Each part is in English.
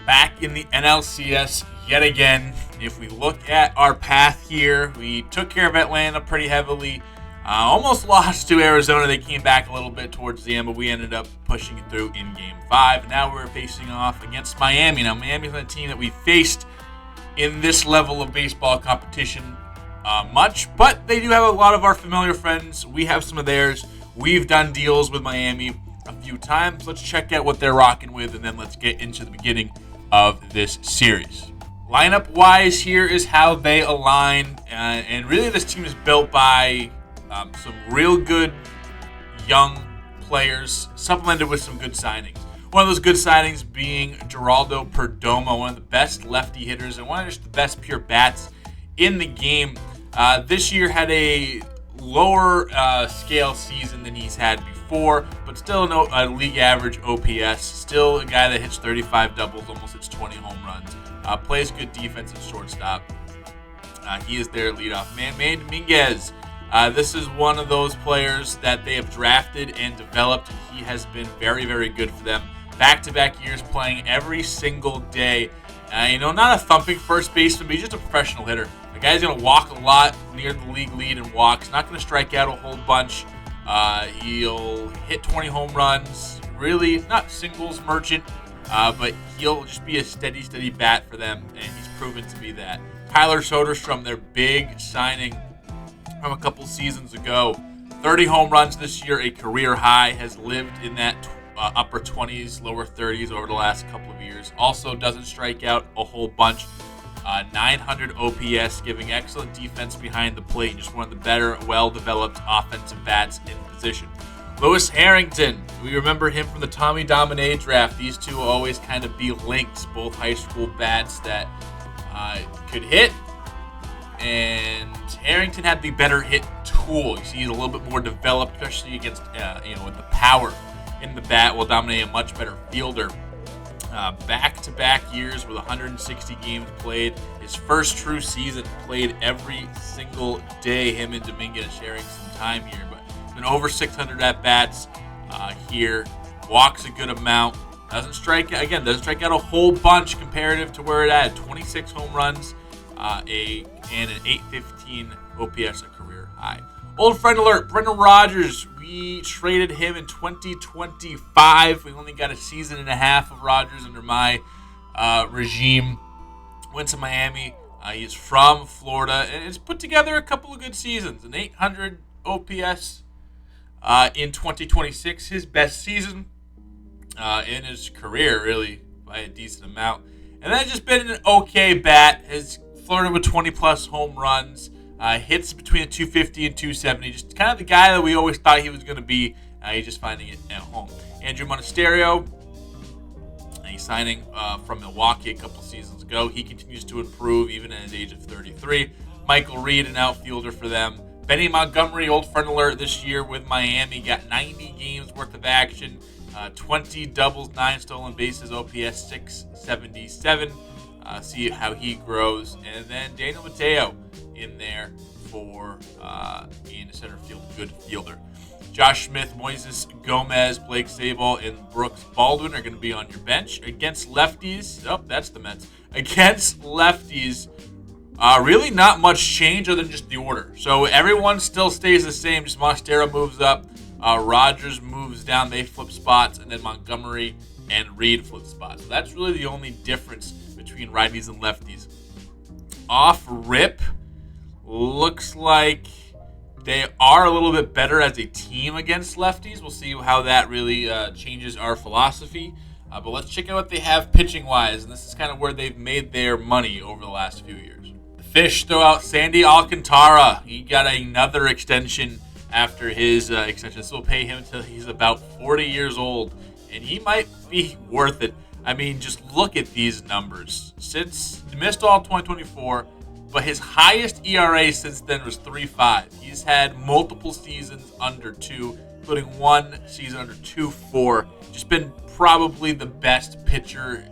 back in the NLCS yet again. If we look at our path here, we took care of Atlanta pretty heavily. Almost lost to Arizona. They came back a little bit towards the end, but we ended up pushing it through in Game 5. Now we're facing off against Miami. Now, Miami's not a team that we faced in this level of baseball competition much, but they do have a lot of our familiar friends. We have some of theirs. We've done deals with Miami a few times. Let's check out what they're rocking with, and then let's get into the beginning of this series. Lineup-wise, here is how they align, and really this team is built by some real good young players, supplemented with some good signings. One of those good signings being Geraldo Perdomo, one of the best lefty hitters and one of just the best pure bats in the game. This year had a lower scale season than he's had before, but still a league average OPS. Still a guy that hits 35 doubles, almost hits 20 home runs. Plays good defense at shortstop. He is their leadoff man. Manny Dominguez. This is one of those players that they have drafted and developed. He has been very, very good for them. Back-to-back years playing every single day. Not a thumping first baseman, but he's just a professional hitter. The guy's going to walk a lot near the league lead in walks. Not going to strike out a whole bunch. He'll hit 20 home runs. Really, not singles merchant, but he'll just be a steady bat for them, and he's proven to be that. Tyler Soderstrom, their big signing from a couple seasons ago. 30 home runs this year, a career high, has lived in that upper 20s, lower 30s over the last couple of years. Also doesn't strike out a whole bunch. 900 OPS, giving excellent defense behind the plate. Just one of the better, well-developed offensive bats in position. Lewis Harrington, we remember him from the Tommy Domine draft. These two will always kind of be links, both high school bats that could hit. And Harrington had the better hit tool. You see, he's a little bit more developed, especially against, with the power in the bat, while Domine a much better fielder. Back-to-back years with 160 games played. His first true season, played every single day. Him and Dominguez sharing some time here, but been over 600 at-bats here. Walks a good amount. Doesn't strike out a whole bunch comparative to where it had 26 home runs. And an 815 OPS, a career high. Old friend alert, Brendan Rodgers. We traded him in 2025. We only got a season and a half of Rodgers under my regime. Went to Miami. He's from Florida and has put together a couple of good seasons. An 800 OPS in 2026, his best season in his career, really, by a decent amount. And then just been an okay bat. Has flirted with 20-plus home runs. Hits between 250 and 270. Just kind of the guy that we always thought he was going to be. He's just finding it at home. Andrew Monasterio. He's signing from Milwaukee a couple seasons ago. He continues to improve even at his age of 33. Michael Reed, an outfielder for them. Benny Montgomery, old friend alert this year with Miami. Got 90 games worth of action. 20 doubles, 9 stolen bases, OPS 677. See how he grows. And then Daniel Mateo in there for in center field, good fielder. Josh Smith, Moises Gomez, Blake Sable, and Brooks Baldwin are going to be on your bench. Against lefties, that's the Mets. Against lefties, really not much change other than just the order. So everyone still stays the same. Just Monasterio moves up. Rodgers moves down. They flip spots. And then Montgomery and Reed flip spots. So that's really the only difference between righties and lefties. Off rip, looks like they are a little bit better as a team against lefties. We'll see how that really changes our philosophy. But let's check out what they have pitching-wise, and this is kind of where they've made their money over the last few years. The Fish throw out Sandy Alcantara. He got another extension after his extension. This will pay him until he's about 40 years old, and he might be worth it. I mean, just look at these numbers. Since he missed all 2024, but his highest ERA since then was 3.5. He's had multiple seasons under 2, including one season under 2.4. Just been probably the best pitcher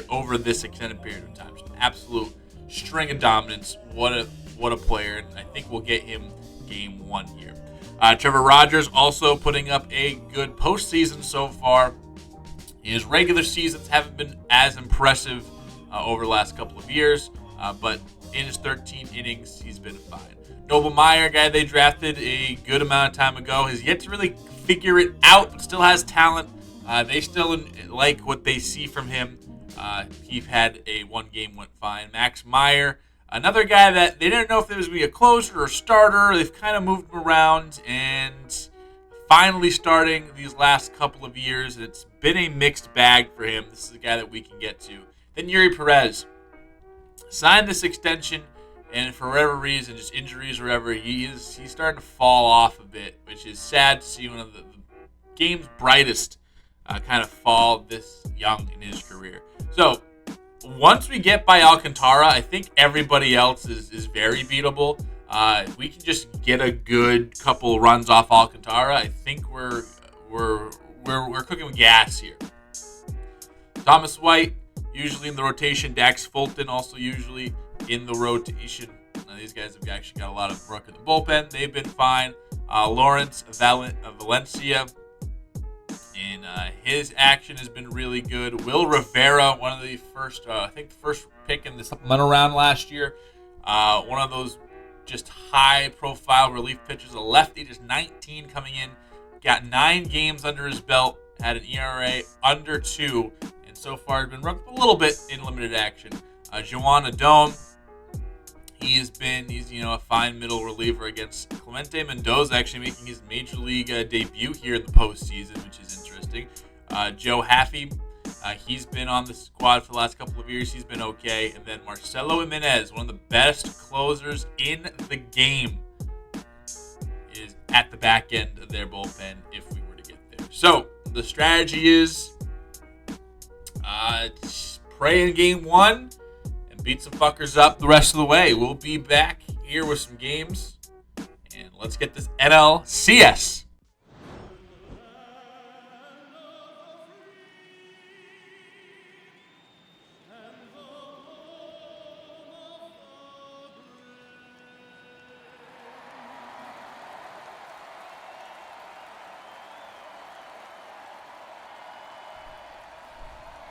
over this extended period of time. Just an absolute string of dominance. What a player, and I think we'll get him game 1 here. Trevor Rogers also putting up a good postseason so far. His regular seasons haven't been as impressive over the last couple of years, but in his 13 innings, he's been fine. Noble Meyer, guy they drafted a good amount of time ago, has yet to really figure it out, but still has talent. They still like what they see from him. He had one game went fine. Max Meyer, another guy that they didn't know if there was going to be a closer or starter. They've kind of moved him around, and finally starting these last couple of years, it's been a mixed bag for him. This is a guy that we can get to. Then Yuri Perez signed this extension, and for whatever reason, just injuries or whatever, he's starting to fall off a bit, which is sad to see one of the game's brightest kind of fall this young in his career. So once we get by Alcantara, I think everybody else is very beatable. If we can just get a good couple runs off Alcantara, I think we're cooking with gas here. Thomas White, usually in the rotation. Dax Fulton, also usually in the rotation. These guys have actually got a lot of work in the bullpen. They've been fine. Lawrence Valencia, and his action has been really good. Will Rivera, one of the first pick in the supplemental round last year. One of those just high-profile relief pitchers. A lefty, just 19 coming in. Got 9 games under his belt. Had an ERA under 2. And so far has been run a little bit in limited action. Juan Adon, he's a fine middle reliever against Clemente Mendoza, actually making his major league debut here in the postseason, which is interesting. Joe Haffey, he's been on the squad for the last couple of years. He's been okay. And then Marcelo Jimenez, one of the best closers in the game, is at the back end of their bullpen if we were to get there. So the strategy is pray in game 1 and beat some fuckers up the rest of the way. We'll be back here with some games, and let's get this NLCS.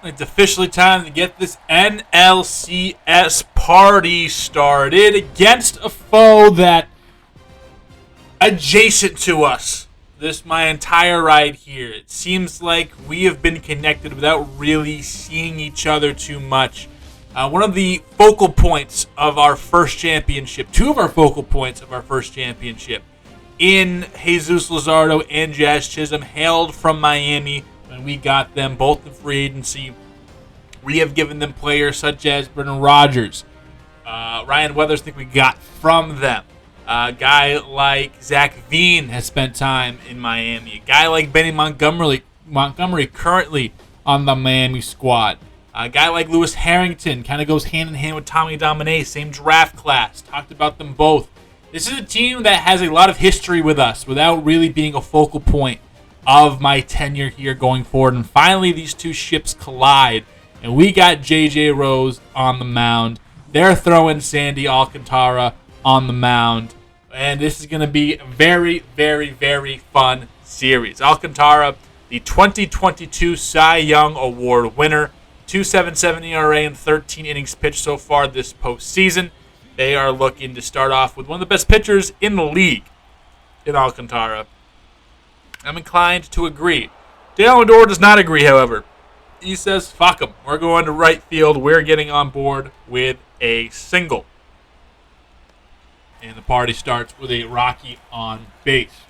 It's officially time to get this NLCS party started against a foe that adjacent to us. My entire ride here. It seems like we have been connected without really seeing each other too much. One of the focal points of our first championship, 2 of our focal points of our first championship, in Jesus Luzardo and Jazz Chisholm, hailed from Miami. When we got them both in free agency, we have given them players such as Brendan Rodgers, Ryan Weathers, think we got from them. A guy like Zach Veen has spent time in Miami. A guy like Benny Montgomery currently on the Miami squad. A guy like Lewis Harrington kind of goes hand in hand with Tommy Domine, same draft class. Talked about them both. This is a team that has a lot of history with us without really being a focal point of my tenure here going forward. And finally, these two ships collide, and we got J.J. Rose on the mound. They're throwing Sandy Alcantara on the mound. And this is going to be a very, very, very fun series. Alcantara, the 2022 Cy Young Award winner, 2.77 ERA and 13 innings pitched so far this postseason. They are looking to start off with one of the best pitchers in the league in Alcantara. I'm inclined to agree. Dale Lindor does not agree, however. He says, fuck him. We're going to right field. We're getting on board with a single. And the party starts with a Rocky on base.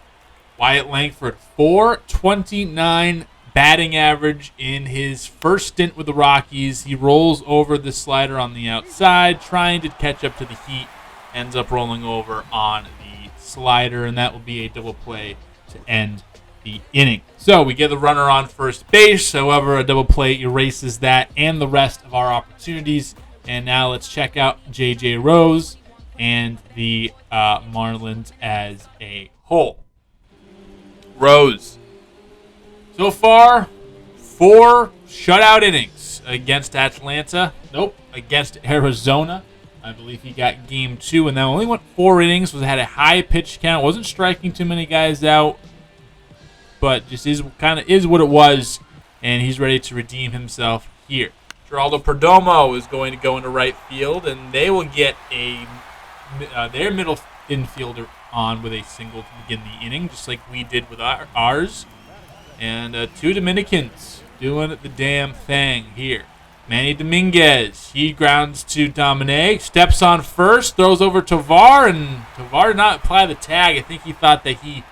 Wyatt Langford, .429 batting average in his first stint with the Rockies. He rolls over the slider on the outside, trying to catch up to the heat. Ends up rolling over on the slider, and that will be a double play to end the inning. So we get the runner on first base. However, a double play erases that and the rest of our opportunities. And now let's check out J.J. Rose and the Marlins as a whole. Rose. So far, 4 shutout innings against Atlanta. Nope, against Arizona. I believe he got game 2, and that only went 4 innings. Had a high pitch count. Wasn't striking too many guys out, but just is what it was and he's ready to redeem himself here. Geraldo Perdomo is going to go into right field, and they will get their middle infielder on with a single to begin the inning, just like we did with ours. And 2 Dominicans doing the damn thing here. Manny Dominguez, he grounds to Domine, steps on first, throws over Tovar, and Tovar did not apply the tag. I think he thought that he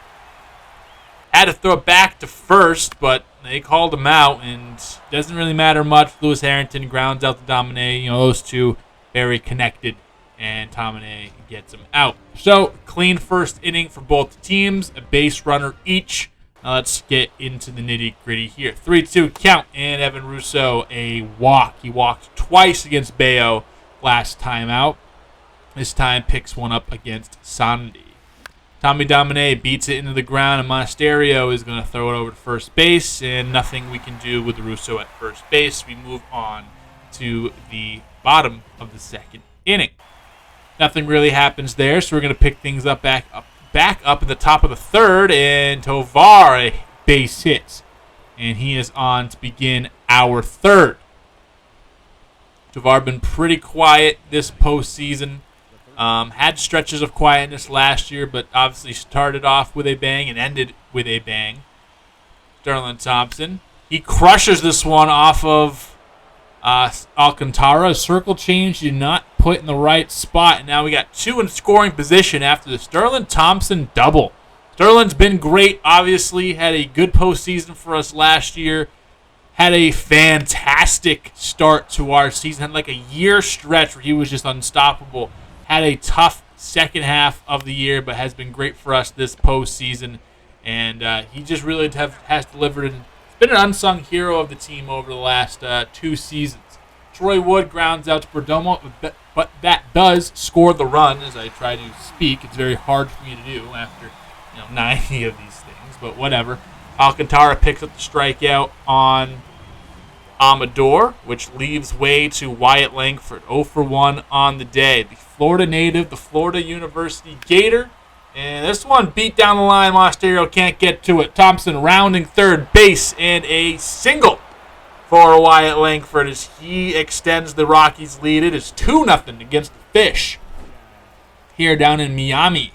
had to throw it back to first, but they called him out, and it doesn't really matter much. Lewis Harrington grounds out to Domine. Those two very connected, and Domine gets him out. So, clean first inning for both teams, a base runner each. Now let's get into the nitty-gritty here. 3-2 count, and Evan Russo, a walk. He walked twice against Bayo last time out. This time picks one up against Sandy. Tommy Domine beats it into the ground, and Monasterio is going to throw it over to first base, and nothing we can do with Russo at first base. We move on to the bottom of the second inning. Nothing really happens there, so we're going to pick things up back up in the top of the third, and Tovar, a base hit. And he is on to begin our third. Tovar been pretty quiet this postseason. Had stretches of quietness last year, but obviously started off with a bang and ended with a bang. Sterling Thompson. He crushes this one off of Alcantara. A circle change did not put in the right spot, and now we got 2 in scoring position after the Sterling Thompson double. Sterling's been great, obviously. Had a good postseason for us last year. Had a fantastic start to our season. Had like a year stretch where he was just unstoppable. Had a tough second half of the year, but has been great for us this postseason. And he just really has delivered. And been an unsung hero of the team over the last 2 seasons. Troy Wood grounds out to Perdomo, but that does score the run as I try to speak. It's very hard for me to do after 90 of these things, but whatever. Alcantara picks up the strikeout on Amador, which leaves way to Wyatt Langford, 0 for 1 on the day. The Florida native, the Florida University Gator. And this one beat down the line. Monasterio can't get to it. Thompson rounding third base, and a single for Wyatt Langford as he extends the Rockies' lead. It is 2-0 against the Fish here down in Miami.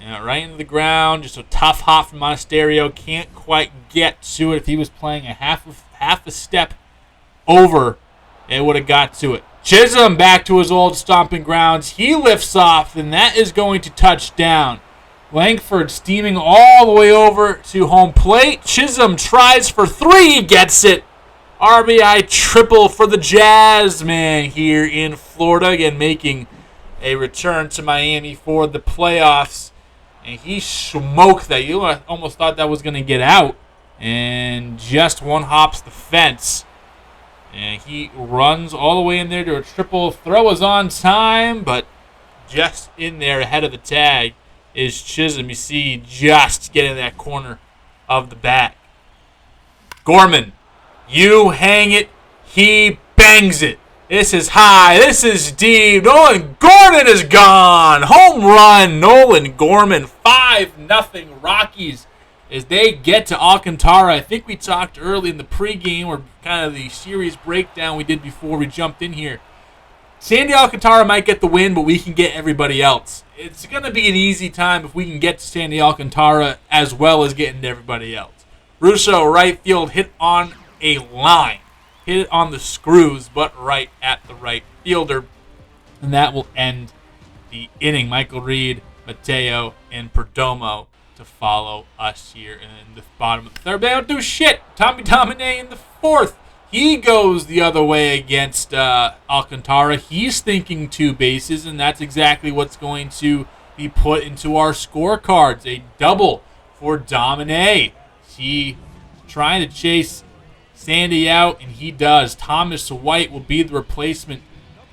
Right into the ground. Just a tough hop from Monasterio. Can't quite get to it. If he was playing a half a step over, it would have got to it. Chisholm back to his old stomping grounds. He lifts off, and that is going to touch down. Langford steaming all the way over to home plate. Chisholm tries for 3. He gets it. RBI triple for the Jazz man here in Florida. Again, making a return to Miami for the playoffs. And he smoked that. You almost thought that was going to get out. And just one hops the fence. And he runs all the way in there to a triple. Throw is on time, but just in there ahead of the tag is Chisholm. You see just getting that corner of the bat. Gorman, you hang it. He bangs it. This is high. This is deep. Nolan Gorman is gone. Home run. Nolan Gorman. 5-0 Rockies as they get to Alcantara. I think we talked early in the pregame or kind of the series breakdown we did before we jumped in here. Sandy Alcantara might get the win, but we can get everybody else. It's going to be an easy time if we can get to Sandy Alcantara as well as getting to everybody else. Russo, right field, hit on a line. Hit it on the screws, but right at the right fielder. And that will end the inning. Michael Reed, Mateo, and Perdomo to follow us here in the bottom of the third. They don't do shit. Tommy Domine in the fourth. He goes the other way against Alcantara. He's thinking 2 bases, and that's exactly what's going to be put into our scorecards. A double for Domine. He trying to chase Sandy out, and he does. Thomas White will be the replacement.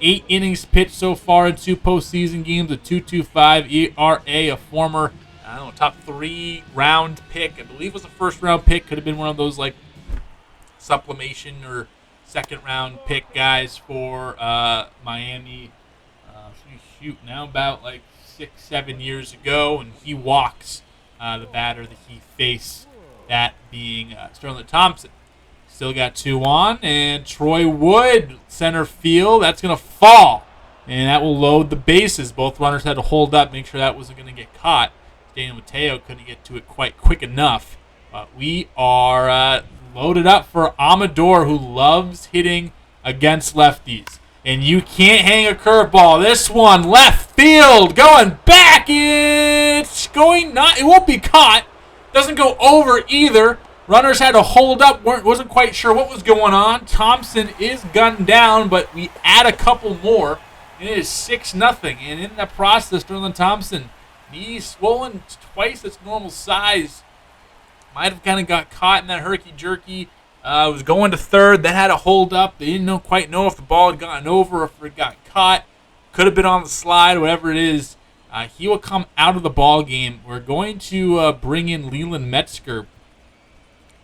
8 innings pitched so far in 2 postseason games, a 2.25 ERA, a former top 3 round pick. I believe it was a first round pick. Could have been one of those like supplementation or second round pick guys for Miami. Now about like 6-7 years ago, and he walks the batter that he faced that being Sterling Thompson. Still got 2 on, and Troy Wood, center field. That's going to fall, and that will load the bases. Both runners had to hold up, make sure that wasn't going to get caught. Daniel Mateo couldn't get to it quite quick enough. But we are loaded up for Amador, who loves hitting against lefties. And you can't hang a curveball. This one, left field, going back. It's going not. It won't be caught. Doesn't go over either. Runners had to hold up. Wasn't quite sure what was going on. Thompson is gunned down, but we add a couple more. And it is 6-0. And in the process, Sterling Thompson, knee swollen twice its normal size. Might have kind of got caught in that herky-jerky. Was going to third, then had to hold up. They didn't quite know if the ball had gotten over, if it got caught. Could have been on the slide, whatever it is. He will come out of the ball game. We're going to bring in Leland Metzger,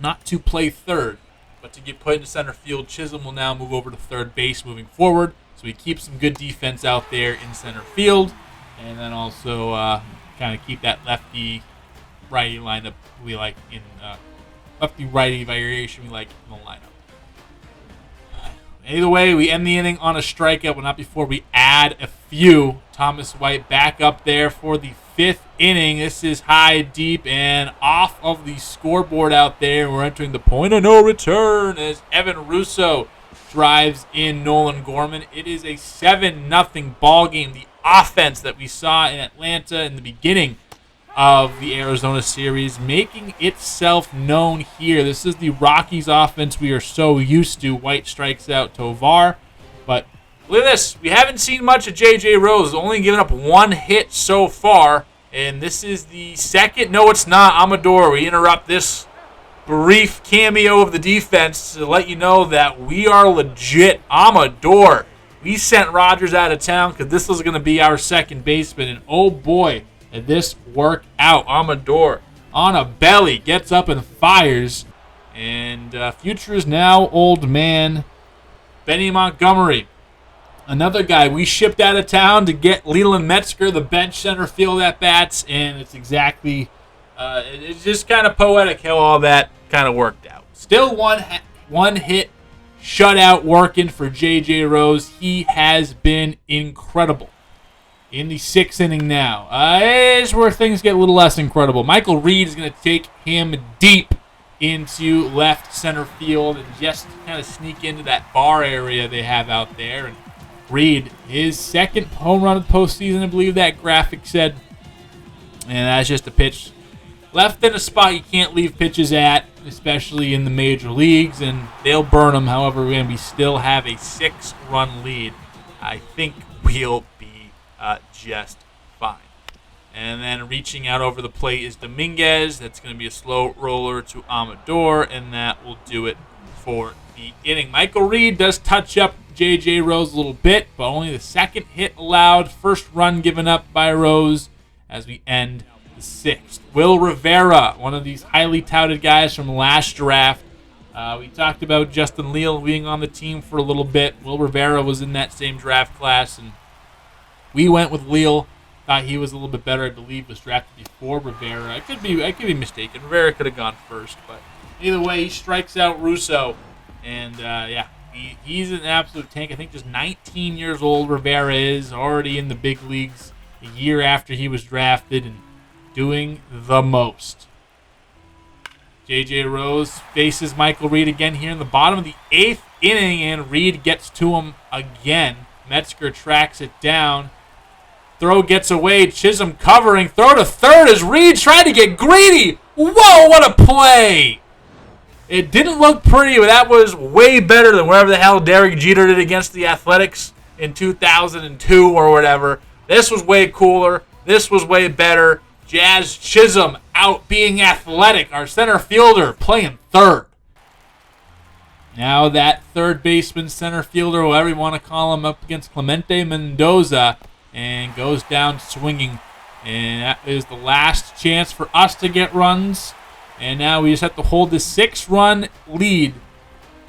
not to play third, but to get put into center field. Chisholm will now move over to third base moving forward. So we keep some good defense out there in center field. And then also kind of keep that lefty-righty lineup we like in lefty-righty variation we like in the lineup. Either way, we end the inning on a strikeout, but not before we add a few. Thomas White back up there for the 5th inning. This is high, deep, and off of the scoreboard out there. We're entering the point of no return as Evan Russo drives in Nolan Gorman. It is a 7-0 ball game. The offense that we saw in Atlanta in the beginning of the Arizona series making itself known here. This is the Rockies offense we are so used to. White strikes out Tovar, but look at this. We haven't seen much of J.J. Rose. Only given up 1 hit so far, and this is the second. No, it's not. Amador. We interrupt this brief cameo of the defense to let you know that we are legit. Amador. We sent Rogers out of town because this was going to be our second baseman, and oh boy, did this work out. Amador on a belly, gets up and fires, and future is now old man Benny Montgomery. Another guy we shipped out of town to get Leland Metzger, the bench center field at bats, and it's exactly, it's just kind of poetic how all that kind of worked out. Still one hit shutout working for J.J. Rose. He has been incredible. In the 6th inning now, is where things get a little less incredible. Michael Reed is going to take him deep into left center field and just kind of sneak into that bar area they have out there. And Reed, his 2nd home run of the postseason, I believe that graphic said. And that's just a pitch left in a spot you can't leave pitches at, especially in the major leagues, and they'll burn them. However, we still have a 6-run lead. I think we'll be just fine. And then reaching out over the plate is Dominguez. That's going to be a slow roller to Amador, and that will do it for the inning. Michael Reed does touch up J.J. Rose a little bit, but only the 2nd hit allowed. 1st run given up by Rose as we end the 6th. Will Rivera, one of these highly touted guys from last draft. We talked about Justin Leal being on the team for a little bit. Will Rivera was in that same draft class, and we went with Leal. Thought he was a little bit better. I believe was drafted before Rivera. I could be mistaken. Rivera could have gone first, but either way, he strikes out Russo, and he's an absolute tank. I think just 19 years old. Rivera is already in the big leagues a year after he was drafted and doing the most. J.J. Rose faces Michael Reed again here in the bottom of the 8th inning, and Reed gets to him again. Metzger tracks it down. Throw gets away. Chisholm covering. Throw to third as Reed trying to get greedy. Whoa, what a play! It didn't look pretty, but that was way better than whatever the hell Derek Jeter did against the Athletics in 2002 or whatever. This was way cooler. This was way better. Jazz Chisholm out being athletic. Our center fielder playing third. Now that third baseman, center fielder, whatever you want to call him, up against Clemente Mendoza, and goes down swinging. And that is the last chance for us to get runs. And now we just have to hold this 6-run lead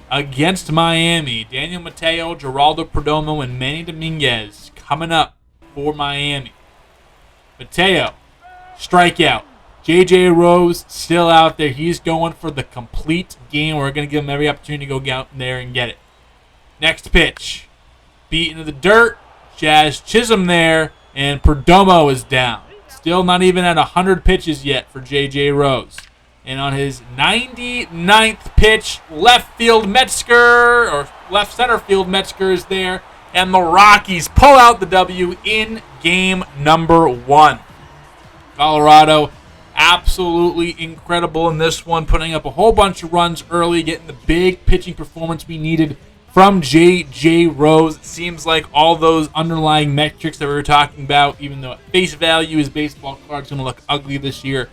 against Miami. Daniel Mateo, Geraldo Perdomo, and Manny Dominguez coming up for Miami. Mateo, strikeout. J.J. Rose still out there. He's going for the complete game. We're going to give him every opportunity to go out there and get it. Next pitch. Beat into the dirt. Jazz Chisholm there. And Perdomo is down. Still not even at 100 pitches yet for J.J. Rose. And on his 99th pitch, left center field Metzger is there. And the Rockies pull out the W in game number 1. Colorado, absolutely incredible in this one, putting up a whole bunch of runs early, getting the big pitching performance we needed from J.J. Rose. It seems like all those underlying metrics that we were talking about, even though at face value his baseball card's going to look ugly this year,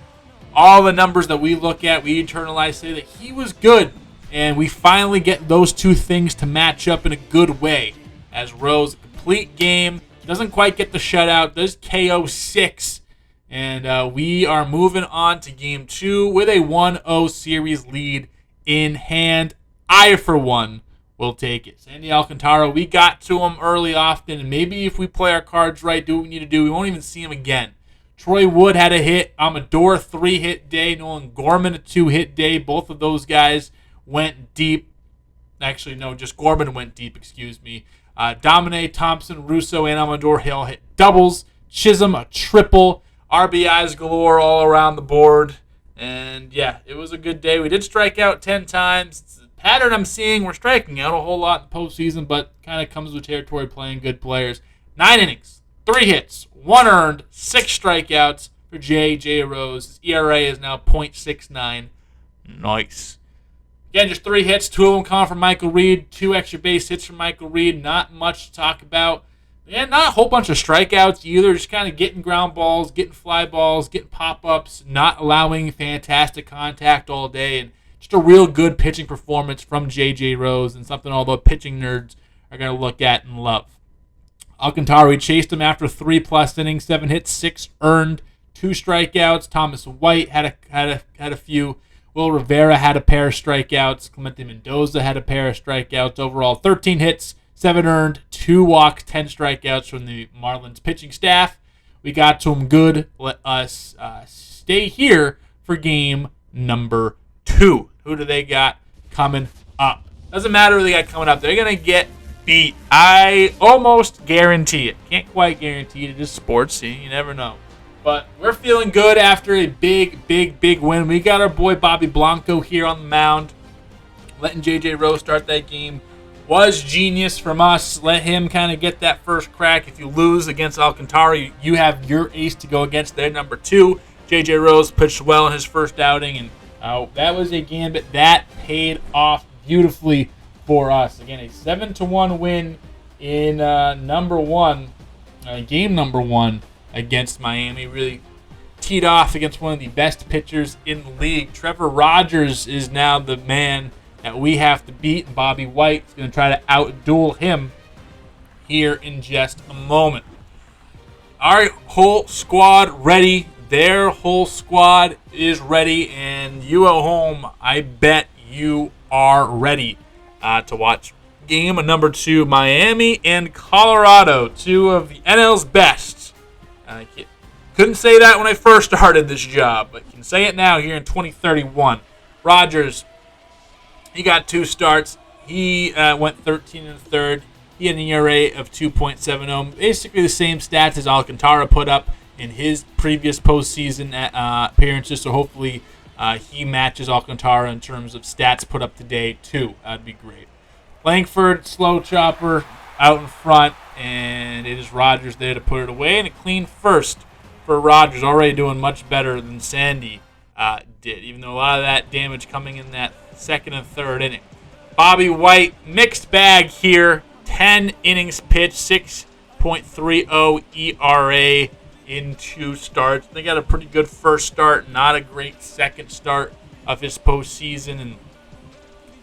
all the numbers that we look at, we internalize, say that he was good. And we finally get those two things to match up in a good way. As Rose, a complete game, doesn't quite get the shutout, does KO 6. And we are moving on to game 2 with a 1-0 series lead in hand. I, for one, will take it. Sandy Alcantara, we got to him early often. And maybe if we play our cards right, do what we need to do, we won't even see him again. Troy Wood had a hit. Amador, 3-hit day. Nolan Gorman, a 2-hit day. Both of those guys went deep. Actually, no, just Gorman went deep, excuse me. Domine, Thompson, Russo, and Amador Hill hit doubles. Chisholm, a triple. RBIs galore all around the board. And, yeah, it was a good day. We did strike out 10 times. It's a pattern I'm seeing. We're striking out a whole lot in the postseason, but kind of comes with territory playing good players. 9 innings, 3 hits, 1 earned, 6 strikeouts for J.J. Rose. His ERA is now .69. Nice. Again, just 3 hits, 2 of them coming from Michael Reed, 2 extra base hits from Michael Reed. Not much to talk about. And not a whole bunch of strikeouts either. Just kind of getting ground balls, getting fly balls, getting pop-ups, not allowing fantastic contact all day. And just a real good pitching performance from J.J. Rose, and something all the pitching nerds are going to look at and love. Alcantara chased him after 3+ innings, 7 hits, 6 earned, 2 strikeouts. Thomas White had a few. Will Rivera had a pair of strikeouts. Clemente Mendoza had a pair of strikeouts. Overall, 13 hits, 7 earned, 2 walks, 10 strikeouts from the Marlins pitching staff. We got to him good. Let us stay here for game number 2. Who do they got coming up? Doesn't matter who they got coming up. They're going to get beat. I almost guarantee it. Can't quite guarantee it. It is sports. You never know. But we're feeling good after a big win. We got our boy Bobby Blanco here on the mound. Letting J.J. Rose start that game was genius from us. Let him kind of get that first crack. If you lose against Alcantara, you have your ace to go against their number 2. J.J. Rose pitched well in his first outing, and that was a gambit that paid off beautifully for us. Again, a 7-1 win in game number 1 against Miami. Really teed off against one of the best pitchers in the league. Trevor Rogers is now the man that we have to beat, and Bobby White is going to try to outduel him here in just a moment. Our whole squad ready. Their whole squad is ready, and you at home, I bet you are ready to watch game number 2, Miami and Colorado, 2 of the NL's best. I couldn't say that when I first started this job, but can say it now here in 2031. Rogers, he got 2 starts. He went 13 1/3. He had an ERA of 2.70. Basically the same stats as Alcantara put up in his previous postseason appearances, so hopefully he matches Alcantara in terms of stats put up today, too. That'd be great. Langford, slow chopper, out in front, and it is Rogers there to put it away, and a clean first for Rogers, already doing much better than Sandy did, even though a lot of that damage coming in that second and third inning. Bobby White, mixed bag here, 10 innings pitched, 6.30 ERA in 2 starts. They got a pretty good first start, not a great second start of his postseason, and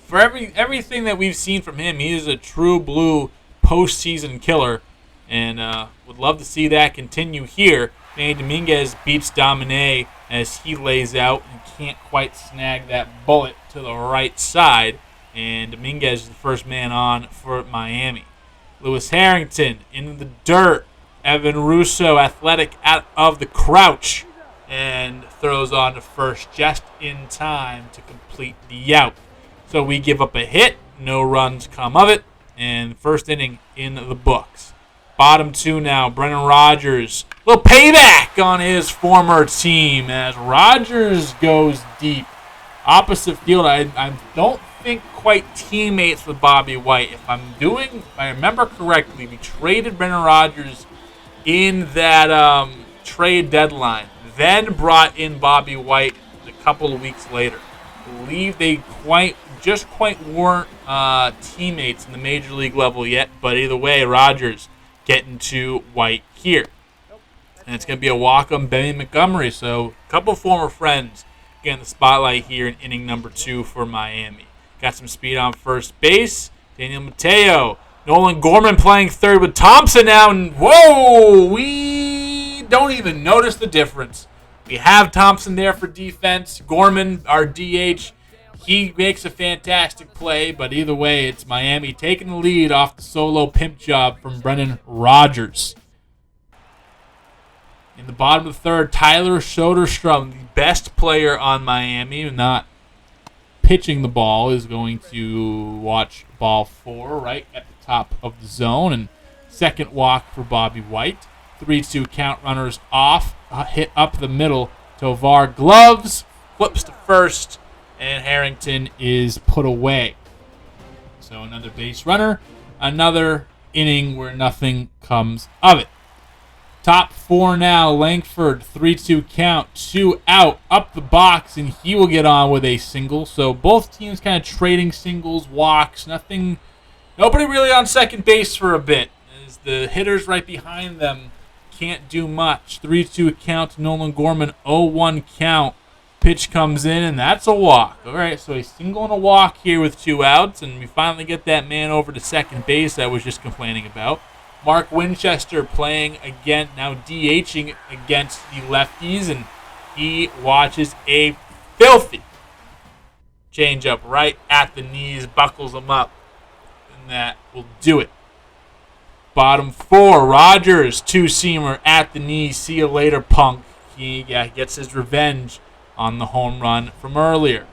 for everything that we've seen from him, he is a true blue postseason killer, and would love to see that continue here. Manny Dominguez beats Domine as he lays out and can't quite snag that bullet to the right side, and Dominguez is the first man on for Miami. Lewis Harrington in the dirt. Evan Russo, athletic out of the crouch, and throws on to first just in time to complete the out. So we give up a hit, no runs come of it, and first inning in the books. Bottom 2 now, Brendan Rodgers. Little payback on his former team as Rodgers goes deep. Opposite field, I don't think quite teammates with Bobby White. If I remember correctly, we traded Brendan Rodgers in that trade deadline, then brought in Bobby White a couple of weeks later. I believe they quite weren't teammates in the major league level yet, but either way, Rodgers getting to White here. And it's going to be a walk on Benny Montgomery, so a couple former friends getting the spotlight here in inning number 2 for Miami. Got some speed on first base. Daniel Mateo. Nolan Gorman playing third with Thompson now. And whoa, we don't even notice the difference. We have Thompson there for defense. Gorman, our DH, he makes a fantastic play. But either way, it's Miami taking the lead off the solo pimp job from Brendan Rodgers. In the bottom of the third, Tyler Soderstrom, the best player on Miami, not pitching the ball, is going to watch ball 4 right at the top of the zone. And second walk for Bobby White. 3-2 count, runners off. Hit up the middle. Tovar gloves, flips to first, and Harrington is put away. So another base runner. Another inning where nothing comes of it. Top 4 now, Langford, 3-2 count, 2 out, up the box, and he will get on with a single. So both teams kind of trading singles, walks, nobody really on second base for a bit, as the hitters right behind them can't do much. 3-2 count, Nolan Gorman, 0-1 count. Pitch comes in, and that's a walk. All right, so a single and a walk here with 2 outs, and we finally get that man over to second base I was just complaining about. Mark Winchester playing again, now DHing against the lefties, and he watches a filthy changeup right at the knees, buckles him up, and that will do it. Bottom 4, Rodgers, 2-seamer at the knee. See you later, punk. He gets his revenge on the home run from earlier.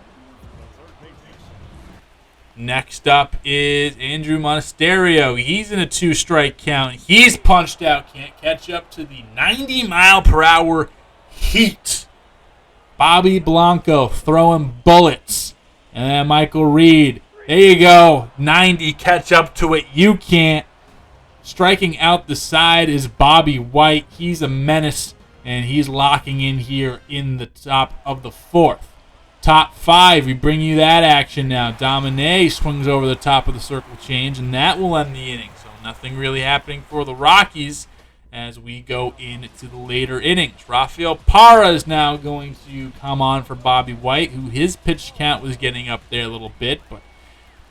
Next up is Andrew Monasterio. He's in a 2-strike count. He's punched out. Can't catch up to the 90-mile-per-hour heat. Bobby Blanco throwing bullets. And then Michael Reed. There you go. 90. Catch up to it. You can't. Striking out the side is Bobby White. He's a menace. And he's locking in here in the top of the 4th. Top 5, we bring you that action now. Domine swings over the top of the circle change, and that will end the inning. So nothing really happening for the Rockies as we go into the later innings. Rafael Parra is now going to come on for Bobby White, who his pitch count was getting up there a little bit. But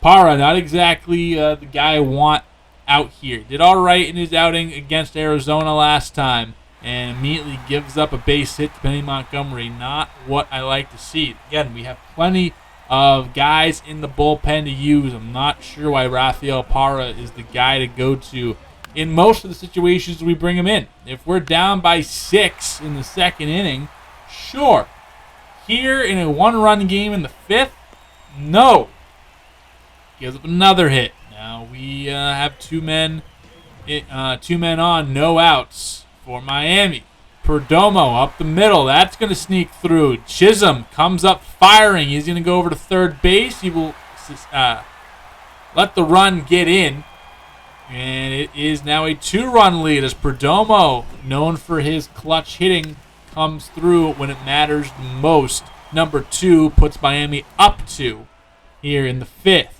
Parra, not exactly the guy I want out here. Did all right in his outing against Arizona last time, and immediately gives up a base hit to Benny Montgomery. Not what I like to see. Again, we have plenty of guys in the bullpen to use. I'm not sure why Rafael Parra is the guy to go to in most of the situations we bring him in. If we're down by 6 in the second inning, sure. Here in a 1-run game in the 5th, no. Gives up another hit. Now we have 2 men on, no outs for Miami. Perdomo up the middle. That's going to sneak through. Chisholm comes up firing. He's going to go over to third base. He will let the run get in. And it is now a 2-run lead as Perdomo, known for his clutch hitting, comes through when it matters the most. Number 2 puts Miami up 2 here in the 5th.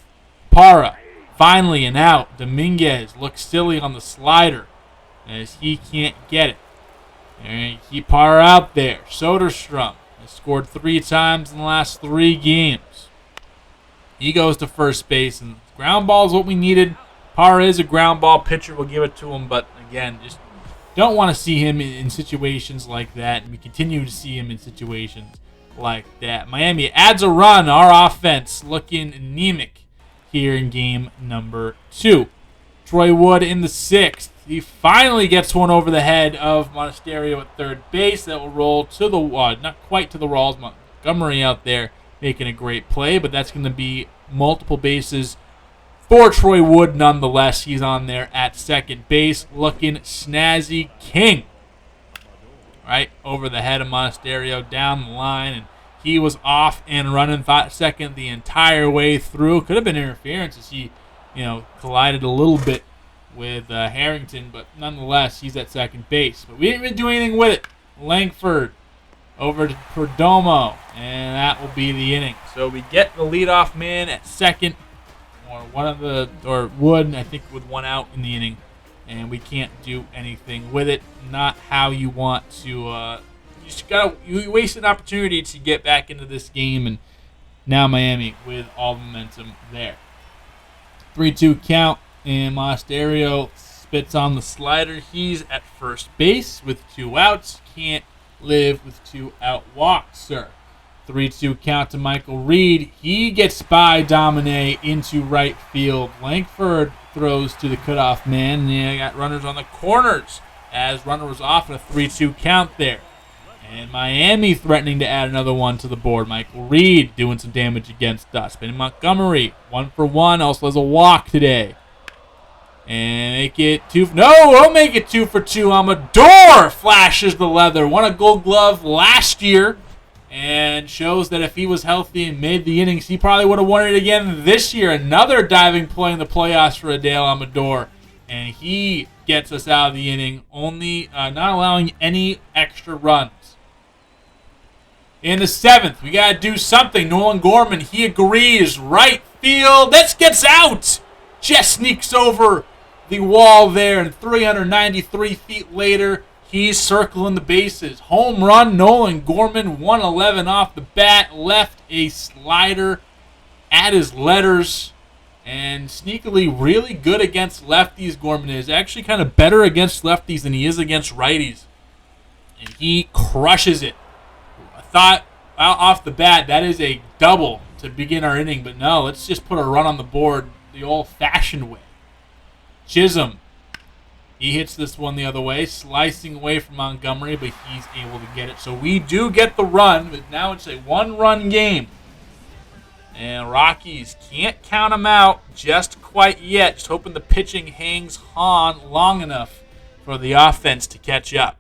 Parra, finally an out. Dominguez looks silly on the slider as he can't get it. And keep Parra out there. Soderstrom has scored 3 times in the last 3 games. He goes to first base, and ground ball is what we needed. Parra is a ground ball pitcher. We'll give it to him, but again, just don't want to see him in situations like that, and we continue to see him in situations like that. Miami adds a run. Our offense looking anemic here in game number 2. Troy Wood in the 6th. He finally gets one over the head of Monasterio at third base. That will roll to the not quite to the walls. Montgomery out there making a great play, but that's going to be multiple bases for Troy Wood nonetheless. He's on there at second base, looking snazzy king. Right over the head of Monasterio down the line, and he was off and running second the entire way through. Could have been interference as he, collided a little bit with Harrington, but nonetheless, he's at second base. But we didn't even do anything with it. Langford over to Perdomo, and that will be the inning. So we get the leadoff man at second, or Wood, I think, with one out in the inning, and we can't do anything with it. Not how you want to. You waste an opportunity to get back into this game, and now Miami with all the momentum there. 3-2 count, and Monasterio spits on the slider. He's at first base with 2 outs. Can't live with 2 out walks, sir. 3-2 count to Michael Reed. He gets by Domine into right field. Langford throws to the cutoff man. And they got runners on the corners as runner was off in a 3-2 count there. And Miami threatening to add another one to the board. Michael Reed doing some damage against us. Ben Montgomery, 1 for 1, also has a walk today. And make it 2. No, we'll make it 2 for 2. Amador flashes the leather. Won a Gold Glove last year, and shows that if he was healthy and made the innings, he probably would have won it again this year. Another diving play in the playoffs for Adele Amador, and he gets us out of the inning, only not allowing any extra runs. In the 7th, we got to do something. Nolan Gorman, he agrees. Right field, this gets out. Just sneaks over the wall there, and 393 feet later, he's circling the bases. Home run, Nolan Gorman, 111 off the bat, left a slider at his letters, and sneakily really good against lefties. Gorman is actually kind of better against lefties than he is against righties, and he crushes it. I thought off the bat that is a double to begin our inning, but no, let's just put a run on the board the old-fashioned way. Chisholm, he hits this one the other way, slicing away from Montgomery, but he's able to get it. So we do get the run, but now it's a 1-run game. And Rockies can't count them out just quite yet. Just hoping the pitching hangs on long enough for the offense to catch up.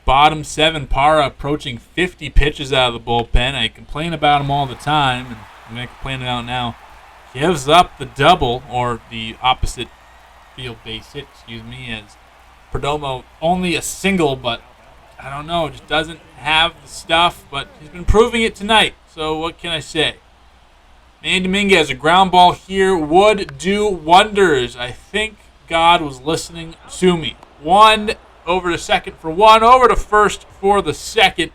Bottom 7, Parra approaching 50 pitches out of the bullpen. I complain about him all the time, and I'm going to complain about it now. Gives up the double, or the opposite field base hit, as Perdomo only a single, but I don't know, just doesn't have the stuff, but he's been proving it tonight, so what can I say? Manny Dominguez, a ground ball here would do wonders. I think God was listening to me. 1 over to second for 1, over to first for the second,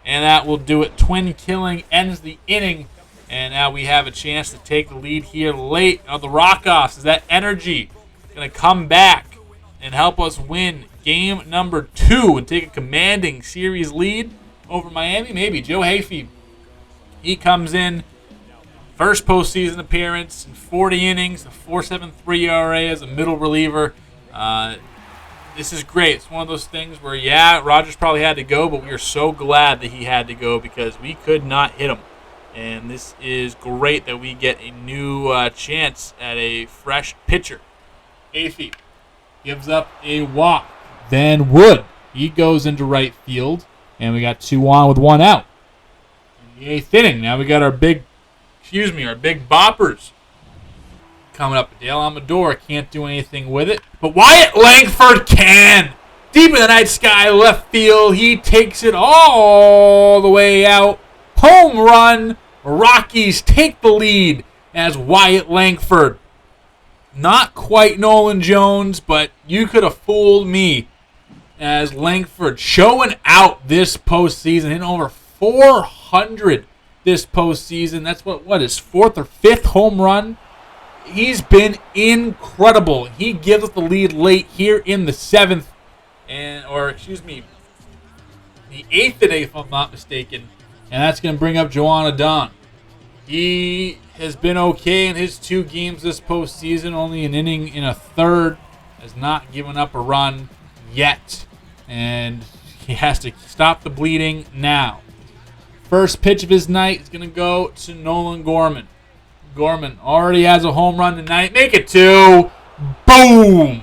and that will do it. Twin killing ends the inning. And now we have a chance to take the lead here late on the Rockoffs. Is that energy going to come back and help us win game number 2 and take a commanding series lead over Miami? Maybe. Joe Hayfie, he comes in, first postseason appearance in 40 innings, a 4.73 ERA as a middle reliever. This is great. It's one of those things where, Rogers probably had to go, but we are so glad that he had to go because we could not hit him. And this is great that we get a new chance at a fresh pitcher. Hayfie gives up a walk. Then Wood, he goes into right field. And we got 2 on with 1 out. In the 8th inning, now we got our big boppers coming up. Dale Amador can't do anything with it. But Wyatt Langford can. Deep in the night sky, left field. He takes it all the way out. Home run. Rockies take the lead as Wyatt Langford. Not quite Nolan Jones, but you could have fooled me as Langford showing out this postseason, hitting over 400 this postseason. That's what his 4th or 5th home run. He's been incredible. He gives us the lead late here in the 7th, the 8th inning, if I'm not mistaken. And that's going to bring up Joanna Don. He has been okay in his 2 games this postseason. Only an inning in a third. Has not given up a run yet. And he has to stop the bleeding now. First pitch of his night is going to go to Nolan Gorman. Gorman already has a home run tonight. Make it 2. Boom!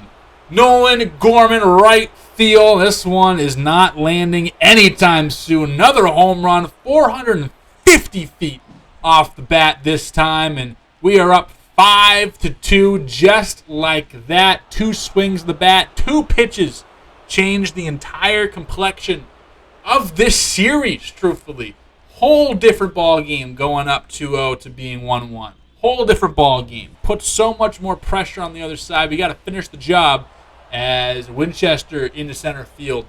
Nolan Gorman, right field. This one is not landing anytime soon. Another home run, 450 feet off the bat this time. And we are up 5-2 just like that. 2 swings of the bat, 2 pitches changed the entire complexion of this series, truthfully. Whole different ball game going up 2-0 to being 1-1. Whole different ball game. Puts so much more pressure on the other side. We got to finish the job as Winchester into center field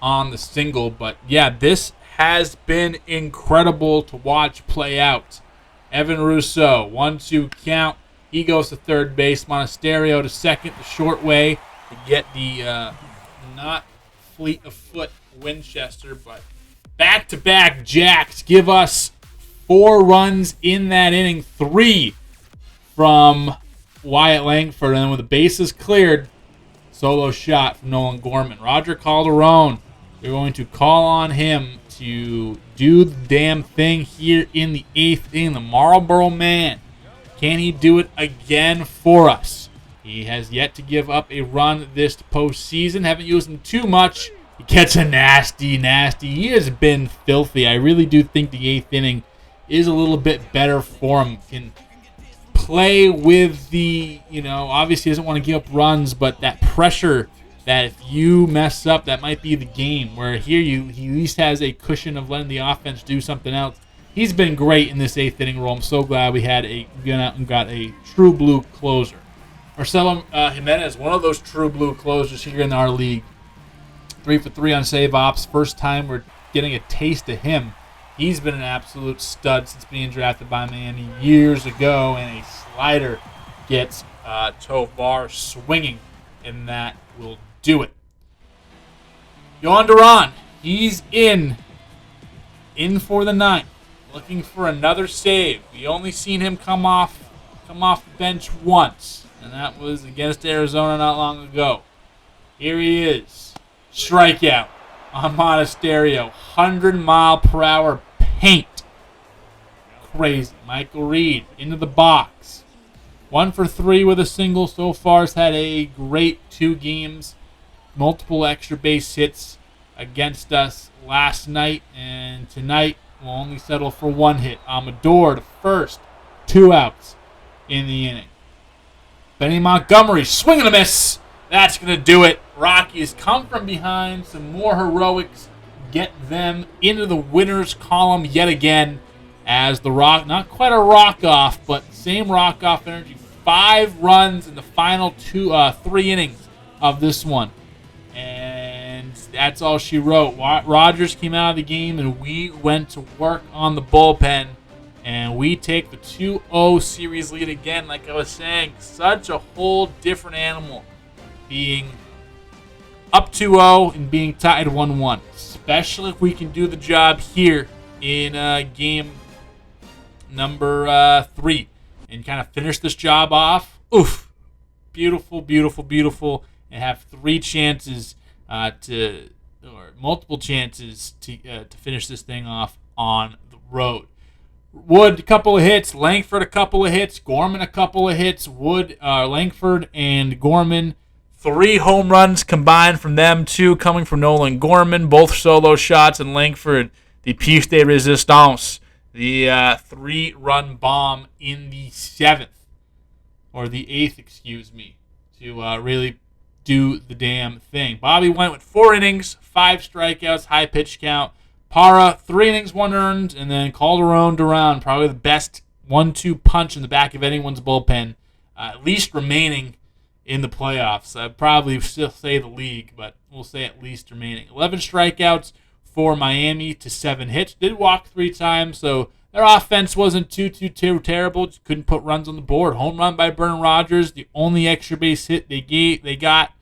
on the single. But yeah, this has been incredible to watch play out. Evan Russo, 1-2 count. He goes to third base. Monasterio to second, the short way to get the not fleet of foot Winchester, but back-to-back jacks give us 4 runs in that inning, 3 from Wyatt Langford, and then with the bases cleared, solo shot from Nolan Gorman. Roger Calderon, we're going to call on him to do the damn thing here in the 8th inning. The Marlboro man, can he do it again for us? He has yet to give up a run this postseason. Haven't used him too much. He gets a nasty. He has been filthy. I really do think the 8th inning is a little bit better for him. Can play with the, obviously he doesn't want to give up runs, but that pressure that if you mess up, that might be the game. Where here he at least has a cushion of letting the offense do something else. He's been great in this 8th inning role. I'm so glad we got a true blue closer. Marcelo Jimenez, one of those true blue closers here in our league. 3 for 3 on save ops. First time we're getting a taste of him. He's been an absolute stud since being drafted by Miami years ago, and a slider gets Tovar swinging, and that will do it. Yohan Duran, he's in for the 9th, looking for another save. We only seen him come off the bench once, and that was against Arizona not long ago. Here he is, strikeout on Monasterio, 100-mile-per-hour paint. Crazy. Michael Reed into the box. 1 for 3 with a single so far. Has had a great 2 games. Multiple extra base hits against us last night, and tonight we'll only settle for 1 hit. Amador to first. 2 outs in the inning. Benny Montgomery, swing and a miss. That's going to do it. Rockies come from behind. Some more heroics get them into the winner's column yet again as the rock, not quite a rock-off, but same rock-off energy. 5 runs in the final 3 innings of this one. And that's all she wrote. Rogers came out of the game, and we went to work on the bullpen. And we take the 2-0 series lead again. Like I was saying, such a whole different animal being up 2-0 and being tied 1-1. Especially if we can do the job here in game number 3 and kind of finish this job off. Oof. Beautiful, beautiful, beautiful. And have 3 chances or multiple chances to finish this thing off on the road. Wood, a couple of hits. Langford, a couple of hits. Gorman, a couple of hits. Langford and Gorman, 3 home runs combined from them, 2 coming from Nolan Gorman, both solo shots, and Langford, the piece de resistance, the 3-run bomb in the 7th, or the 8th, excuse me, to really do the damn thing. Bobby went with 4 innings, 5 strikeouts, high pitch count. Parra, 3 innings, 1 earned, and then Calderon Duran, probably the best 1-2 punch in the back of anyone's bullpen, at least remaining in the playoffs. I'd probably still say the league, but we'll say at least remaining. 11 strikeouts for Miami to 7 hits. Did walk 3 times, so their offense wasn't too terrible. Just couldn't put runs on the board. Home run by Brennan Rodgers, the only extra base hit they got.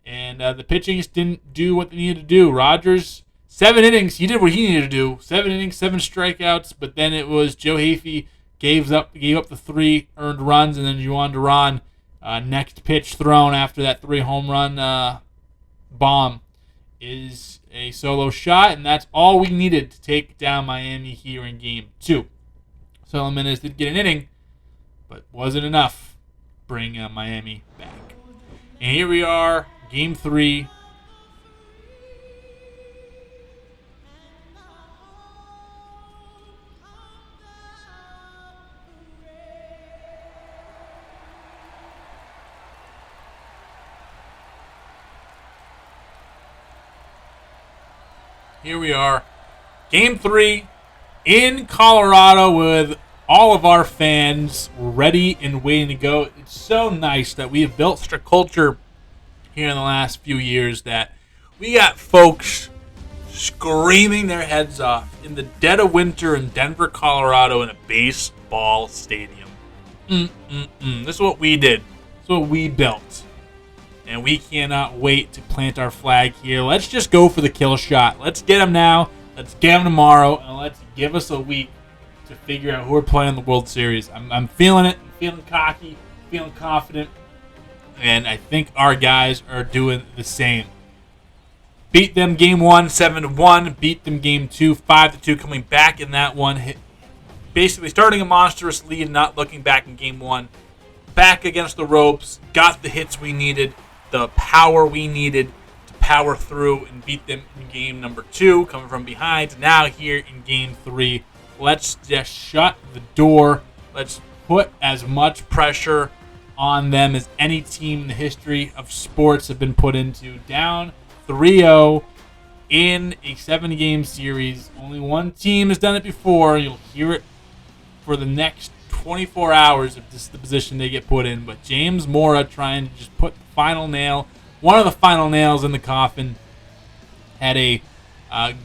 And the pitching just didn't do what they needed to do. Rodgers, 7 innings, he did what he needed to do. 7 innings, 7 strikeouts, but then it was Joe Hafey gave up the 3 earned runs, and then Juan Duran, next pitch thrown after that 3 home run bomb is a solo shot, and that's all we needed to take down Miami here in Game 2. So Jimenez did get an inning, but wasn't enough to bring Miami back. And here we are, Game 3. Here we are, Game 3 in Colorado with all of our fans ready and waiting to go. It's so nice that we have built such a culture here in the last few years that we got folks screaming their heads off in the dead of winter in Denver, Colorado in a baseball stadium. This is what we did. This is what we built. And we cannot wait to plant our flag here. Let's just go for the kill shot. Let's get them now. Let's get them tomorrow. And let's give us a week to figure out who we're playing in the World Series. I'm feeling it. I'm feeling cocky. Feeling confident. And I think our guys are doing the same. Beat them Game 1, 7-1. Beat them Game 2, 5-2. Coming back in that one. Basically starting a monstrous lead, not looking back in Game 1. Back against the ropes. Got the hits we needed. The power we needed to power through and beat them in Game number 2, coming from behind. Now here in Game 3, let's just shut the door. Let's put as much pressure on them as any team in the history of sports have been put into. Down 3-0 in a 7-game series. Only one team has done it before. You'll hear it for the next 24 hours if this is the position they get put in. But James Mora trying to just put the final nail, one of the final nails in the coffin. Had a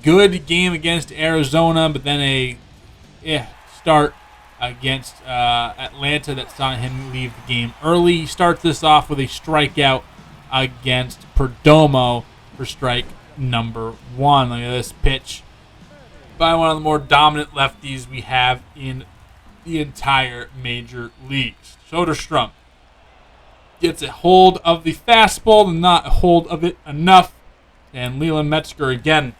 good game against Arizona, but then a start against Atlanta that saw him leave the game early. He starts this off with a strikeout against Perdomo for strike number 1. Look at this pitch by one of the more dominant lefties we have in the entire major leagues. Soderstrom gets a hold of the fastball and not a hold of it enough. And Leland Metzger again.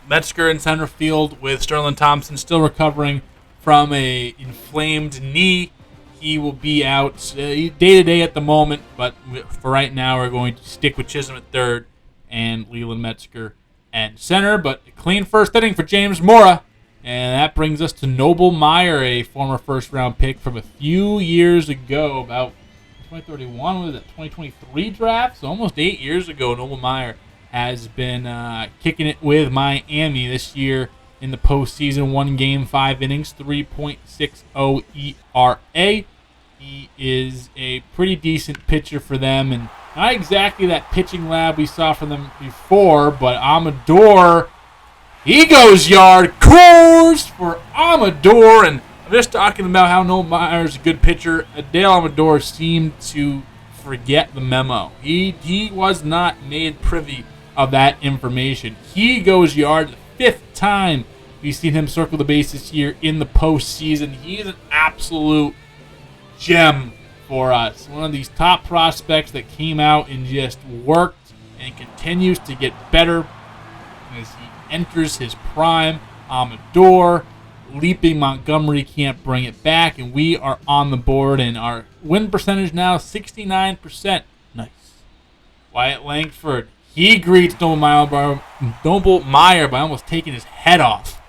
Metzger in center field with Sterling Thompson still recovering from a inflamed knee. He will be out day-to-day at the moment, but for right now we're going to stick with Chisholm at third and Leland Metzger at center. But a clean first inning for James Mora. And that brings us to Noble Meyer, a former first-round pick from a few years ago, about 2031, was it 2023 draft? So almost 8 years ago, Noble Meyer has been kicking it with Miami this year in the postseason. 1 game, 5 innings, 3.60 ERA. He is a pretty decent pitcher for them, and not exactly that pitching lab we saw from them before, but Amador, he goes yard, course for Amador, and I'm just talking about how Noble Meyer is a good pitcher. Dale Amador seemed to forget the memo. He was not made privy of that information. He goes yard the 5th time we've seen him circle the bases here in the postseason. He's an absolute gem for us. One of these top prospects that came out and just worked and continues to get better as he enters his prime. Amador, leaping Montgomery can't bring it back, and we are on the board, and our win percentage now 69%. Nice. Wyatt Langford, he greets Noble Meyer by almost taking his head off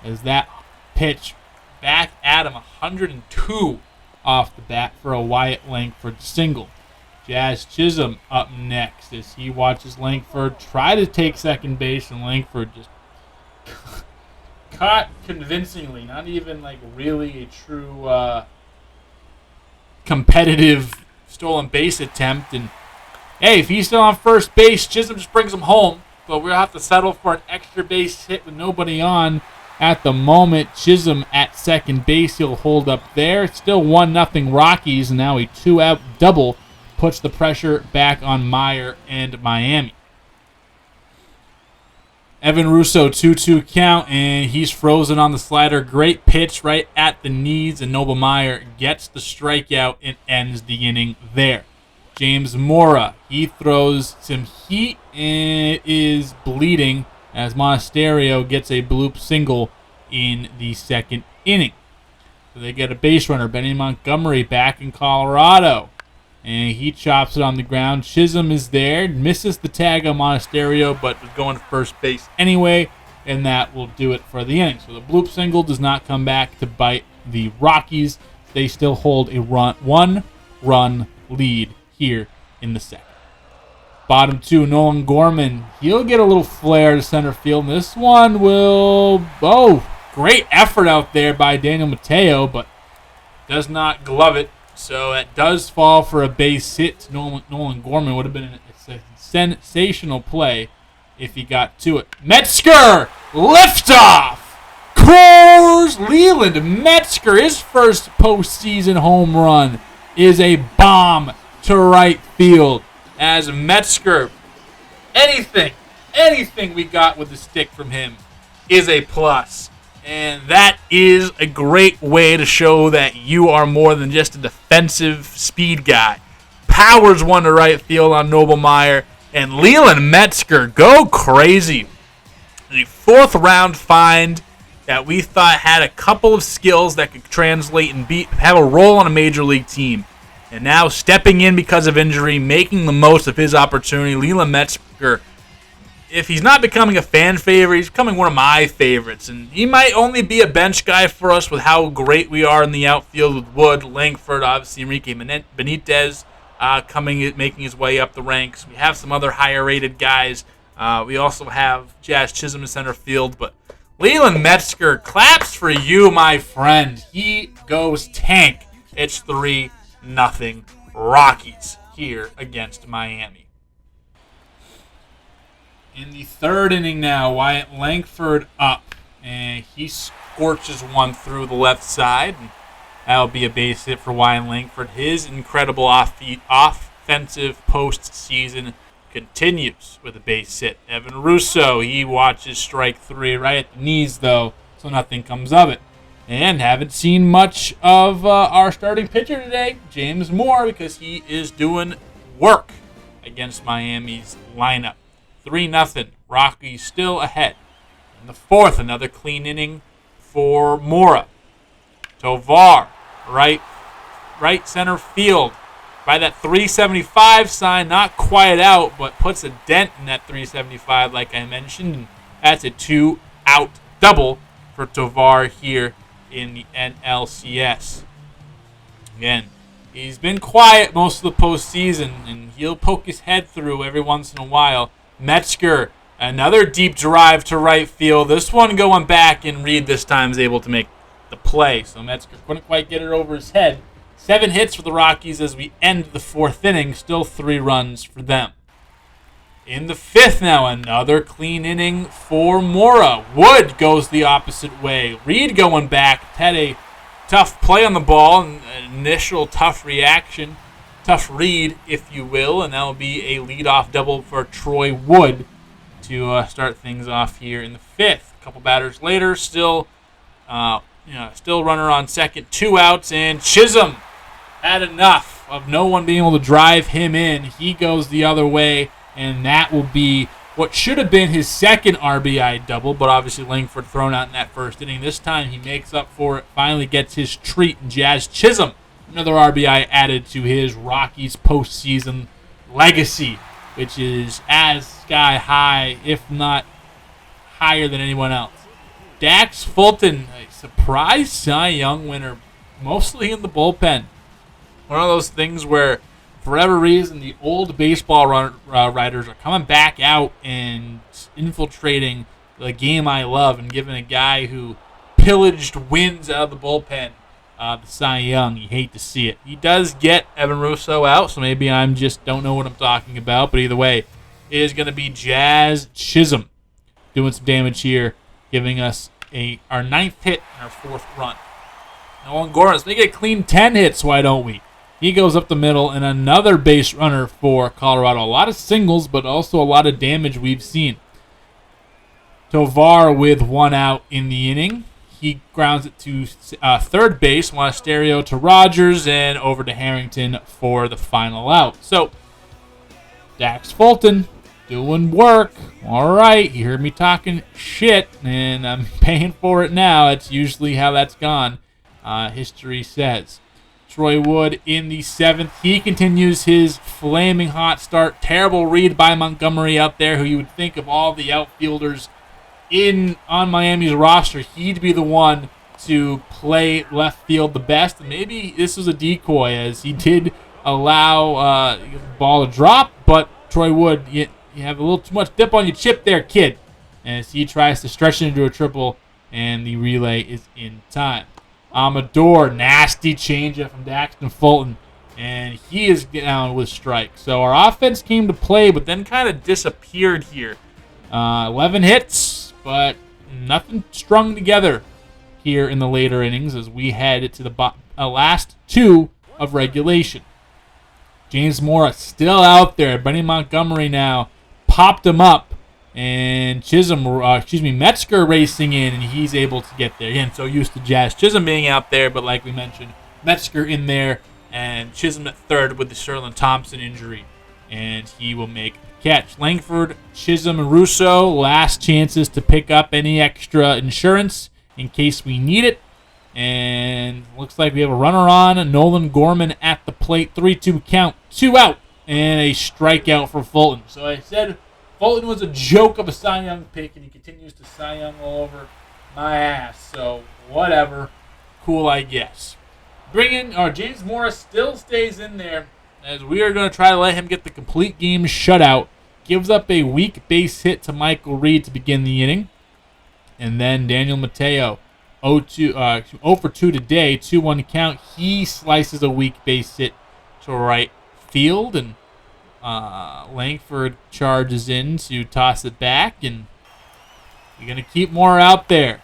as that pitch back at him, 102 off the bat for a Wyatt Langford single. Jazz Chisholm up next as he watches Langford try to take second base, and Langford just caught convincingly. Not even like really a true competitive stolen base attempt. And hey, if he's still on first base, Chisholm just brings him home. But we'll have to settle for an extra base hit with nobody on at the moment. Chisholm at second base. He'll hold up there. It's still 1-0 Rockies, and now a 2-out double puts the pressure back on Meyer and Miami. Evan Russo, 2-2 count, and he's frozen on the slider. Great pitch right at the knees, and Noble Meyer gets the strikeout and ends the inning there. James Mora, he throws some heat and is bleeding as Monasterio gets a bloop single in the second inning. So they get a base runner, Benny Montgomery, back in Colorado. And he chops it on the ground. Chisholm is there, misses the tag on Monasterio, but was going to first base anyway, and that will do it for the inning. So the bloop single does not come back to bite the Rockies. They still hold a one-run lead here in the second. Bottom two, Nolan Gorman. He'll get a little flare to center field. And this one will... Oh, great effort out there by Daniel Mateo, but does not glove it. So it does fall for a base hit. Nolan Gorman would have been a sensational play if he got to it. Metzger, liftoff! Coors Leland Metzger, his first postseason home run is a bomb to right field. As Metzger, anything we got with the stick from him is a plus. And that is a great way to show that you are more than just a defensive speed guy. Powers one to right field on Noble Meyer. And Leland Metzger, go crazy. The fourth round find that we thought had a couple of skills that could translate and have a role on a major league team. And now stepping in because of injury, making the most of his opportunity. Leland Metzger, if he's not becoming a fan favorite, he's becoming one of my favorites. And he might only be a bench guy for us with how great we are in the outfield with Wood, Langford, obviously Enrique Benitez making his way up the ranks. We have some other higher-rated guys. We also have Jazz Chisholm in center field. But Leland Metzger, claps for you, my friend. He goes tank. It's 3-0 Rockies here against Miami. In the third inning now, Wyatt Langford up, and he scorches one through the left side. And that'll be a base hit for Wyatt Langford. His incredible offensive postseason continues with a base hit. Evan Russo, he watches strike three right at the knees, though, so nothing comes of it. And haven't seen much of our starting pitcher today, James Moore, because he is doing work against Miami's lineup. 3-0. Rockies still ahead. In the fourth, another clean inning for Mora. Tovar, right center field. By that 375 sign, not quite out, but puts a dent in that 375 like I mentioned. That's a 2-out double for Tovar here in the NLCS. Again, he's been quiet most of the postseason, and he'll poke his head through every once in a while. Metzger, another deep drive to right field. This one going back, and Reed this time is able to make the play. So Metzger couldn't quite get it over his head. 7 hits for the Rockies as we end the fourth inning. Still 3 runs for them. In the fifth now, another clean inning for Mora. Wood goes the opposite way. Reed going back. Had a tough play on the ball, an initial tough reaction. Tough read, if you will, and that will be a leadoff double for Troy Wood to start things off here in the fifth. A couple batters later, still runner on second, 2 outs, and Chisholm had enough of no one being able to drive him in. He goes the other way, and that will be what should have been his second RBI double, but obviously Langford thrown out in that first inning. This time he makes up for it, finally gets his treat, and Jazz Chisholm, another RBI added to his Rockies postseason legacy, which is as sky high, if not higher than anyone else. Dax Fulton, a surprise Cy Young winner, mostly in the bullpen. One of those things where, for whatever reason, the old baseball writers are coming back out and infiltrating the game I love and giving a guy who pillaged wins out of the bullpen the Cy Young. You hate to see it. He does get Evan Russo out, so maybe I'm just don't know what I'm talking about. But either way, it is going to be Jazz Chisholm doing some damage here, giving us our 9th hit and our 4th run. Nolan Gorman, let's make it a clean 10 hits, why don't we? He goes up the middle, and another base runner for Colorado. A lot of singles, but also a lot of damage we've seen. Tovar with 1 out in the inning. He grounds it to third base. Monasterio to Rogers and over to Harrington for the final out. So, Dax Fulton doing work. All right, you heard me talking shit, and I'm paying for it now. That's usually how that's gone, history says. Troy Wood in the 7th. He continues his flaming hot start. Terrible read by Montgomery out there, who you would think of all the outfielders on Miami's roster, he'd be the one to play left field the best. And maybe this was a decoy, as he did allow the ball to drop, but Troy Wood, you have a little too much dip on your chip there, kid, as he tries to stretch it into a triple, and the relay is in time. Amador, nasty changeup from Daxton Fulton, and he is down with strikes. So our offense came to play, but then kind of disappeared here. 11 hits, but nothing strung together here in the later innings as we head to the last 2 of regulation. James Mora still out there. Benny Montgomery now popped him up, and Metzger racing in, and he's able to get there. Again, so used to Jazz Chisholm being out there, but like we mentioned, Metzger in there, and Chisholm at third with the Sherlin Thompson injury, and he will make the catch. Langford, Chisholm, and Russo, last chances to pick up any extra insurance in case we need it. And looks like we have a runner on. Nolan Gorman at the plate. 3-2 count. 2 out. And a strikeout for Fulton. So I said Fulton was a joke of a Cy Young pick, and he continues to Cy Young all over my ass. So whatever. Cool, I guess. James Morris still stays in there, as we are going to try to let him get the complete game shutout. Gives up a weak base hit to Michael Reed to begin the inning. And then Daniel Mateo, 0 for 2 today, 2-1 count. He slices a weak base hit to right field, and Langford charges in to toss it back, and you're going to keep more out there.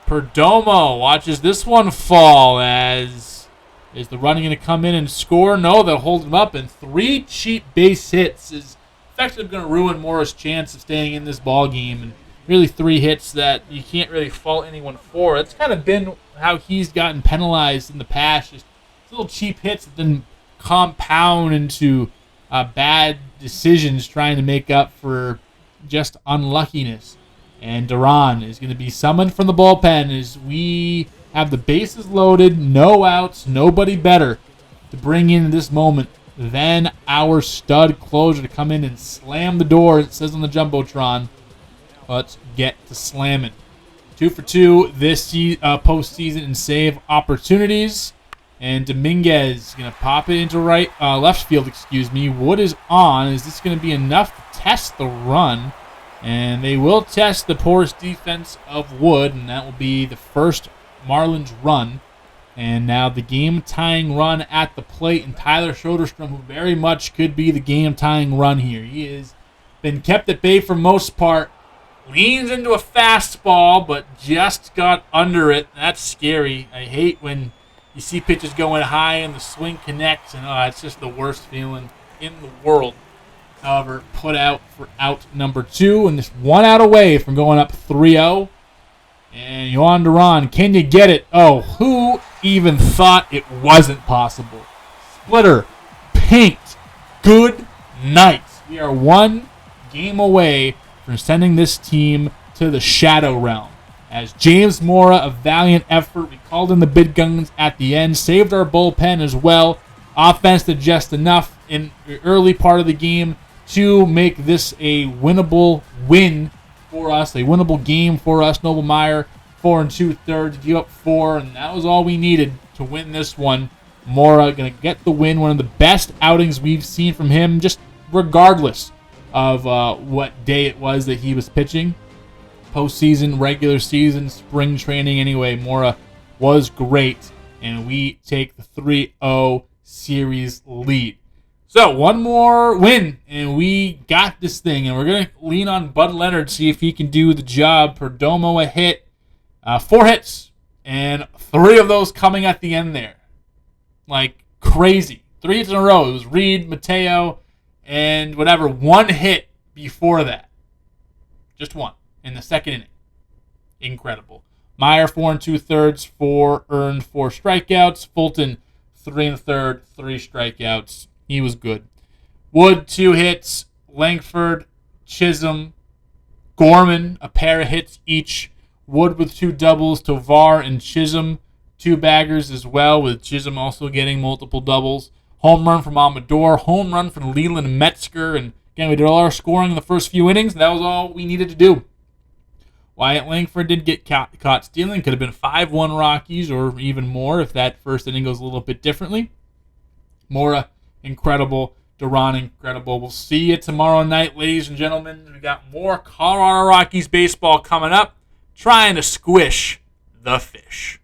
Perdomo watches this one fall. Is the running going to come in and score? No, they'll hold him up, and 3 cheap base hits is effectively going to ruin Mora's chance of staying in this ball game. And really 3 hits that you can't really fault anyone for. It's kind of been how he's gotten penalized in the past. Just little cheap hits that then compound into bad decisions trying to make up for just unluckiness. And Duran is going to be summoned from the bullpen as we have the bases loaded, no outs, nobody better to bring in this moment than our stud closer to come in and slam the door. It says on the Jumbotron. Let's get to slamming. 2 for 2 this postseason in save opportunities. And Dominguez is going to pop it into left field. Wood is on. Is this going to be enough to test the run? And they will test the porous defense of Wood, and that will be the first Marlins run. And now the game-tying run at the plate, and Tyler Soderstrom, who very much could be the game-tying run here. He has been kept at bay for most part. Leans into a fastball, but just got under it. That's scary. I hate when you see pitches going high and the swing connects, and it's just the worst feeling in the world. However, put out for out number 2, and just 1 out away from going up 3-0. And Yohan Duran, can you get it? Oh, who even thought it wasn't possible? Splitter, paint, good night. We are 1 game away from sending this team to the shadow realm. As James Mora, a valiant effort. We called in the big guns at the end, saved our bullpen as well. Offense did just enough in the early part of the game to make this a winnable win for us, a winnable game for us. Noble Meyer, 4 2/3, give up 4, and that was all we needed to win this one. Mora going to get the win, one of the best outings we've seen from him, just regardless of what day it was that he was pitching. Postseason, regular season, spring training, anyway, Mora was great, and we take the 3-0 series lead. So, 1 more win, and we got this thing. And we're going to lean on Bud Leonard, see if he can do the job. Perdomo a hit. 4 hits, and 3 of those coming at the end there. Like, crazy. 3 hits in a row. It was Reed, Mateo, and 1 hit before that. Just 1. in the second inning. Incredible. Meyer, 4 2/3, 4 earned, 4 strikeouts. Fulton, 3 1/3, 3 strikeouts. He was good. Wood, 2 hits. Langford, Chisholm, Gorman, a pair of hits each. Wood with 2 doubles. Tovar and Chisholm, 2 baggers as well, with Chisholm also getting multiple doubles. Home run from Amador. Home run from Leland Metzger. And again, we did all our scoring in the first few innings, and that was all we needed to do. Wyatt Langford did get caught stealing. Could have been 5-1 Rockies or even more if that first inning goes a little bit differently. Mora, incredible. Duran, incredible. We'll see you tomorrow night, ladies and gentlemen. We got more Colorado Rockies baseball coming up. Trying to squish the fish.